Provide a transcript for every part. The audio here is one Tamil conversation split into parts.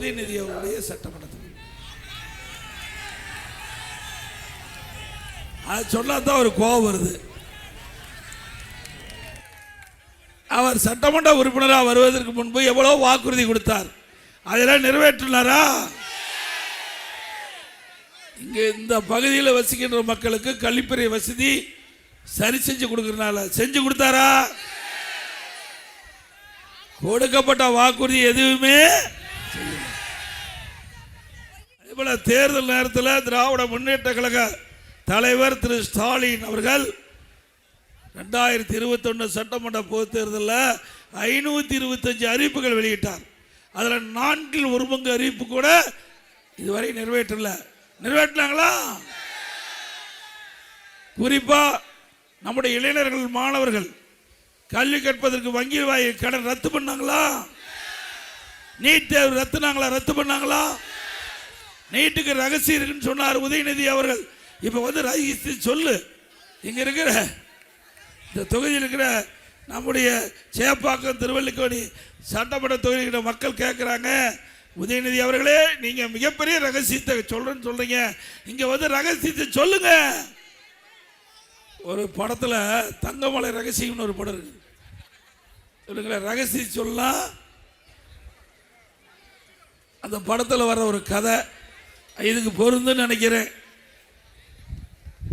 உதயநிதி அவருடைய சட்டமன்றத்தில். அது சொன்னாதான் ஒரு கோபம் வருது. அவர் சட்டமன்ற உறுப்பினராக வருவதற்கு முன்பு எவ்வளவு வாக்குறுதி கொடுத்தார், அதெல்லாம் நிறைவேற்றினாரா? இங்க இந்த பகுதியில் வசிக்கின்ற மக்களுக்கு கழிப்பறை வசதி சரி செஞ்சு கொடுக்கறனால செஞ்சு கொடுத்தாரா? கொடுக்கப்பட்ட வாக்குறுதி எதுவுமே. அதேபோல தேர்தல் நேரத்தில் திராவிட முன்னேற்ற கழக தலைவர் திரு ஸ்டாலின் அவர்கள் 2021 சட்டமன்ற பொதுத் தேர்தலில் 525 அறிவிப்புகள் வெளியிட்டார். அதில் 4/1 அறிவிப்பு கூட இதுவரை நிறைவேற்றலாங்களா? குறிப்பா நம்முடைய இளைஞர்கள் மாணவர்கள் கல்வி கற்பதற்கு வங்கி வாயில் கடன் ரத்து பண்ணாங்களா? நீட் தேர்வு ரத்து பண்ணாங்களா? நீட்டுக்கு ரகசியம் இருக்குன்னு சொன்னார் உதயநிதி அவர்கள். இப்ப வந்து ரகசியத்தை சொல்லு. இங்க இருக்கிற இந்த தொகுதியில் இருக்கிற நம்முடைய சேப்பாக்கம் திருவல்லிக்கோணி சட்டமன்ற தொகுதியில மக்கள் கேட்கிறாங்க, உதயநிதி அவர்களே நீங்க மிகப்பெரிய ரகசியத்தை சொல்றீங்க, இங்க வந்து ரகசியத்தை சொல்லுங்க. ஒரு படத்துல தங்கமலை ரகசியம்னு ஒரு படம் இருக்கு. சொல்லுங்களேன், ரகசியம் சொல்லலாம். அந்த படத்தில் வர ஒரு கதை இதுக்கு பொருந்துன்னு நினைக்கிறேன்.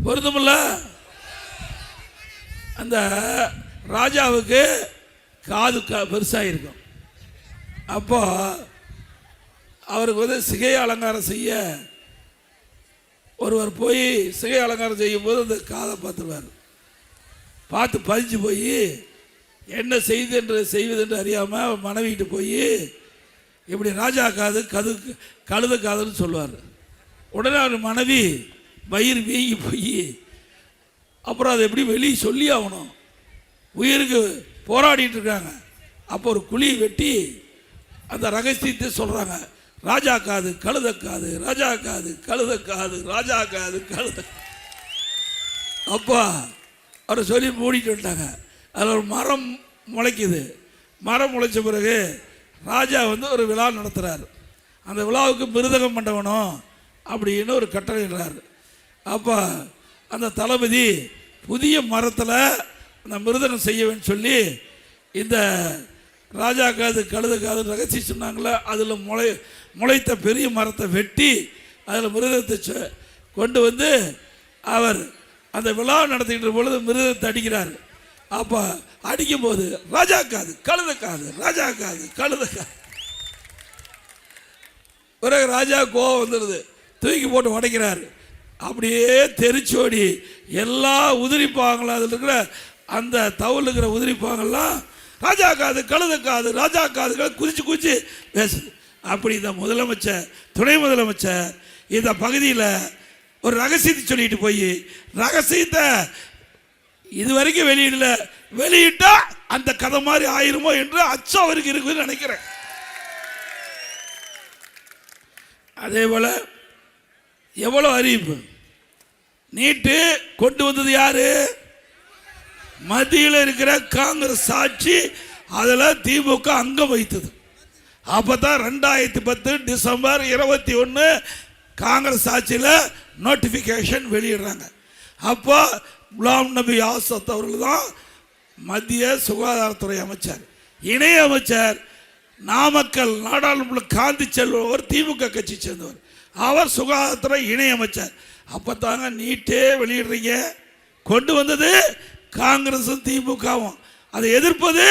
பொருந்துமில்ல? அந்த ராஜாவுக்கு காது பெருசாக இருக்கும். அப்போ அவருக்கு வந்து சிகை அலங்காரம் செய்ய ஒருவர் போய் சிகை அலங்காரம் செய்யும் போது அந்த காதை பார்த்து பதிஞ்சு போய் என்ன செய்வது என்று அறியாமல் மனைவிட்டு போய் இப்படி ராஜா காது கழுத காதுன்னு சொல்லுவார். உடனே அவர் மனைவி வயிறு வீங்கி போய் அப்புறம் அதை எப்படி வெளியே சொல்லி ஆகணும், உயிருக்கு போராடிட்டு இருக்காங்க. அப்போ ஒரு குழியை வெட்டி அந்த ரகசியத்தை சொல்கிறாங்க, ராஜா காது கழுத காது, ராஜா காது கழுத காது, ராஜா காது கழுத. அப்பா அவரை சொல்லி மூடிட்டு வந்துட்டாங்க. அதில் ஒரு மரம் முளைக்குது. மரம் முளைச்ச பிறகு ராஜா வந்து ஒரு விழா நடத்துகிறார். அந்த விழாவுக்கு மிருதகம் பண்ணவனும் அப்படின்னு ஒரு கட்டளையிடுறார். அப்போ அந்த தளபதி புதிய மரத்தில் அந்த மிருதகம் செய்யவேன்னு சொல்லி இந்த ராஜா காது கழுத காது ரகசியம் சொன்னாங்களே, அதில் முளைத்த பெரிய மரத்தை வெட்டி அதில் மிருதத்தை கொண்டு வந்து அவர் அந்த விழா நடத்திக்கிட்ட பொழுது மிருதத்தை அடிக்கிறார். அப்போ அடிக்கும் போது ராஜா காது கழுத காது, ராஜா காது கழுத காது. பிறகு ராஜா கோவம் வந்துடுது, தூக்கி போட்டு உடைக்கிறார். அப்படியே தெரிச்சோடி எல்லா உதிரிப்பாங்களும் அதில் இருக்கிற அந்த தவுல் இருக்கிற உதிரிப்பாங்கெல்லாம் ராஜா காது கழுத காது, ராஜா காதுகளை குறிச்சு பேசுது. அப்படி இந்த முதலமைச்சர் துணை முதலமைச்சர் இந்த பகுதியில் ஒரு ரகசியத்தை சொல்லிட்டு போய் ரகசியத்தை இதுவரைக்கும் வெளியிட்டா அந்த கதை மாதிரி ஆயிருமோ என்று அச்சம் அவருக்கு இருக்குன்னு நினைக்கிறேன். அதே போல எவ்வளவு அறிவிப்பு நீட்டு கொண்டு வந்தது யாரு? மத்தியில் இருக்கிற காங்கிரஸ் ஆட்சி. அதில் திமுக அங்கம் வைத்தது. அப்பதான் 2010 டிசம்பர் 21 காங்கிரஸ் ஆட்சியில் நோட்டிபிகேஷன் வெளியிடுறாங்க. அப்போ குலாம் நபி ஆசாத் அவர்கள் தான் மத்திய சுகாதாரத்துறை அமைச்சர். இணை அமைச்சர் நாமக்கல் நாடாளுமன்ற காந்தி செல்வவர் திமுக கட்சி சேர்ந்தவர். அவர் சுகாதாரத்துறை இணை அமைச்சர். அப்பத்தாங்க நீட்டே வெளியிடுறீங்க. கொண்டு வந்தது காங்கிரஸும் திமுகவும், அதை எதிர்ப்பது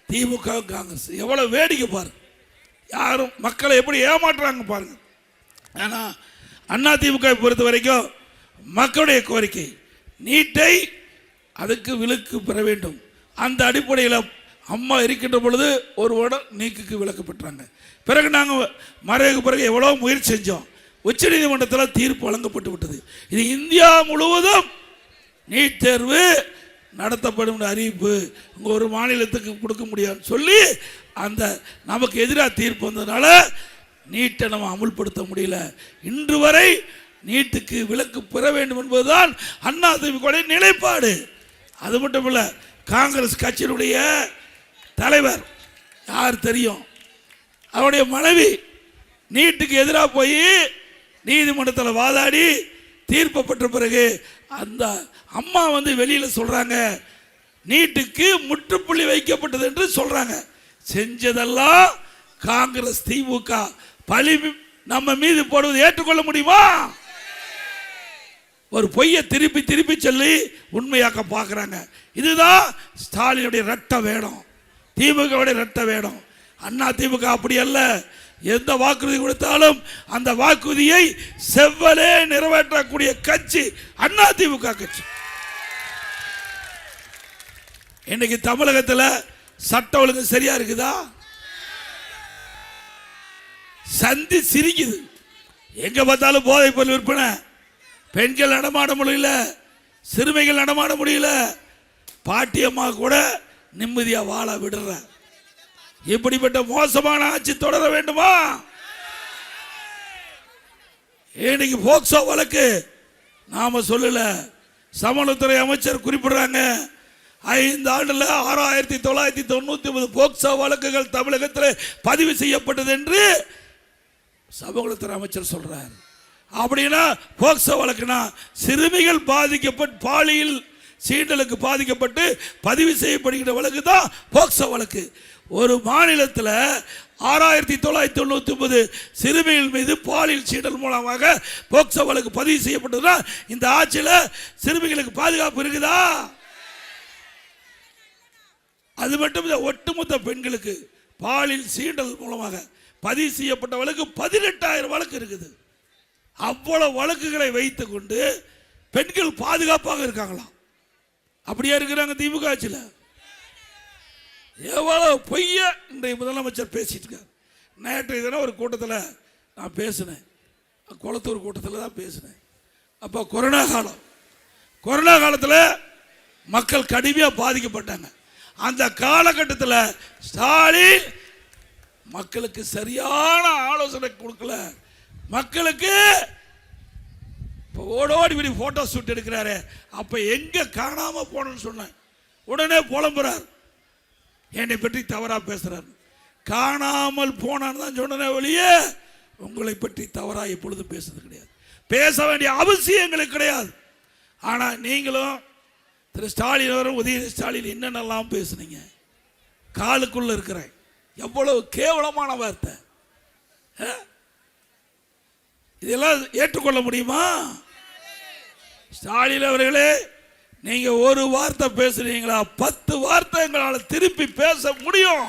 திமுக காங்கிரஸ். எவ்வளவு வேடிக்கை பாருங்க, யாரும் மக்களை எப்படி ஏமாற்றுறாங்க பாருங்க. ஆனா அண்ணா திமுக பொறுத்த வரைக்கும் மக்களுடைய கோரிக்கை நீட்டை அதுக்கு விலக்கு பெற வேண்டும். அந்த அடிப்படையில் அம்மா இருக்கின்ற பொழுது ஒரு வருடம் நீக்குக்கு விலக்கு பெற்றாங்க. பிறகு நாங்கள் மறைவுக்கு பிறகு எவ்வளோ முயற்சி செஞ்சோம். உச்ச நீதிமன்றத்தில் தீர்ப்பு வழங்கப்பட்டு விட்டது. இது இந்தியா முழுவதும் நீட் தேர்வு நடத்தப்படும் அறிவிப்பு இங்கே ஒரு மாநிலத்துக்கு கொடுக்க முடியாதுன்னு சொல்லி அந்த நமக்கு எதிராக தீர்ப்பு வந்ததுனால நீட்டை நம்ம அமுல்படுத்த முடியல. இன்று வரை நீட்டுக்கு விலக்கு பெற வேண்டும் என்பதுதான் அண்ணா திமுக நிலைப்பாடு. அது மட்டும் இல்லை, காங்கிரஸ் கட்சியினுடைய தலைவர் யார் தெரியும், அவருடைய மனைவி நீட்டுக்கு எதிராக போய் நீதிமன்றத்தில் வாதாடி தீர்ப்பு பெற்ற பிறகு அந்த அம்மா வந்து வெளியில சொல்றாங்க நீட்டுக்கு முற்றுப்புள்ளி வைக்கப்பட்டது என்று சொல்றாங்க. செஞ்சதெல்லாம் காங்கிரஸ் திமுக. பழி நம்ம மீது போடுவது ஏற்றுக்கொள்ள முடியுமா? ஒரு பொய்யை திருப்பி திருப்பி சொல்லி உண்மையாக்க பார்க்குறாங்க. இதுதான் ஸ்டாலினுடைய ரெட்ட வேடம், திமுகவுடைய ரெட்ட வேடம். அண்ணா திமுக அப்படி அல்ல. எந்த வாக்குறுதி கொடுத்தாலும் அந்த வாக்குறுதியை செவ்வலே நிறைவேற்றக்கூடிய கட்சி அண்ணா திமுக கட்சி. இன்னைக்கு தமிழகத்தில் சட்ட ஒழுங்கு சரியா இருக்குதா? சந்தி சிரிக்குது. எங்க பார்த்தாலும் போதைப் பொருள் விற்பனை, பெண்கள் நடமாட முடியல, சிறுமிகள் நடமாட முடியல, பாட்டியம்மா கூட நிம்மதியா வாழ விடுற. இப்படிப்பட்ட மோசமான ஆட்சி தொடர வேண்டுமா? இன்னைக்கு போக்சோ வழக்கு நாம சொல்லல, சமூகத்துறை அமைச்சர் குறிப்பிடுறாங்க 5 ஆண்டுல 6999 போக்சோ வழக்குகள் தமிழகத்தில் பதிவு செய்யப்பட்டது என்று சமூகத்துறை அமைச்சர் சொல்றார். அப்படின்னா போக்சோ வழக்குனா சிறுமிகள் பாதிக்கப்பட்டு பாலியல் சீண்டலுக்கு பாதிக்கப்பட்டு பதிவு செய்யப்படுகிற வழக்கு தான் போக்சோ வழக்கு. ஒரு மாநிலத்தில் 6999 சிறுமிகள் மீது பாலியல் சீண்டல் மூலமாக போக்சோ வழக்கு பதிவு செய்யப்பட்டதுன்னா இந்த ஆட்சியில் சிறுமிகளுக்கு பாதுகாப்பு இருக்குதா? அது மட்டும் இல்லை, ஒட்டுமொத்த பெண்களுக்கு பாலியல் சீண்டல் மூலமாக பதிவு செய்யப்பட்ட வழக்கு 18,000 வழக்கு இருக்குது. அவ்வளவு வழக்குகளை வைத்துக் கொண்டு பெண்கள் பாதுகாப்பாக இருக்காங்களாம். அப்படியே இருக்கிறாங்க திமுக ஆட்சியில். எவ்வளவு பொய்ய இன்றைய முதலமைச்சர் பேசிட்டு இருக்கார். நேற்று தினம் ஒரு கூட்டத்தில் நான் பேசினேன், குளத்தூர் கூட்டத்தில் தான் பேசினேன். அப்போ கொரோனா காலத்தில் மக்கள் கடுமையாக பாதிக்கப்பட்டாங்க. அந்த காலகட்டத்தில் ஸ்டாலின் மக்களுக்கு சரியான ஆலோசனை கொடுக்கல. மக்களுக்கு ஓடோடி இப்படி போட்டோ ஷூட் எடுக்கிறாரு. அப்ப எங்க காணாம போனன்னு சொன்னேன், உடனே புலம்புறார், என்னை பற்றி தவறா பேசுறார். காணாமல் போனான்னு தான் சொன்னே வெளியே உங்களை பற்றி தவறா எப்பொழுதும் பேசுறது கிடையாது, பேச வேண்டிய அவசியம் எங்களுக்கு கிடையாது. ஆனா நீங்களும் திரு ஸ்டாலின் அவரும் உதயநிதி ஸ்டாலின் என்னென்னலாம் பேசுனீங்க, காலுக்குள்ள இருக்கிறேன், எவ்வளவு கேவலமான வார்த்தை. இதெல்லாம் ஏற்றுக்கொள்ள முடியுமா? ஸ்டாலின் அவர்களே, நீங்க ஒரு வார்த்தை பேசுறீங்களா, 10 வார்த்தை எங்களால் திருப்பி பேச முடியும்.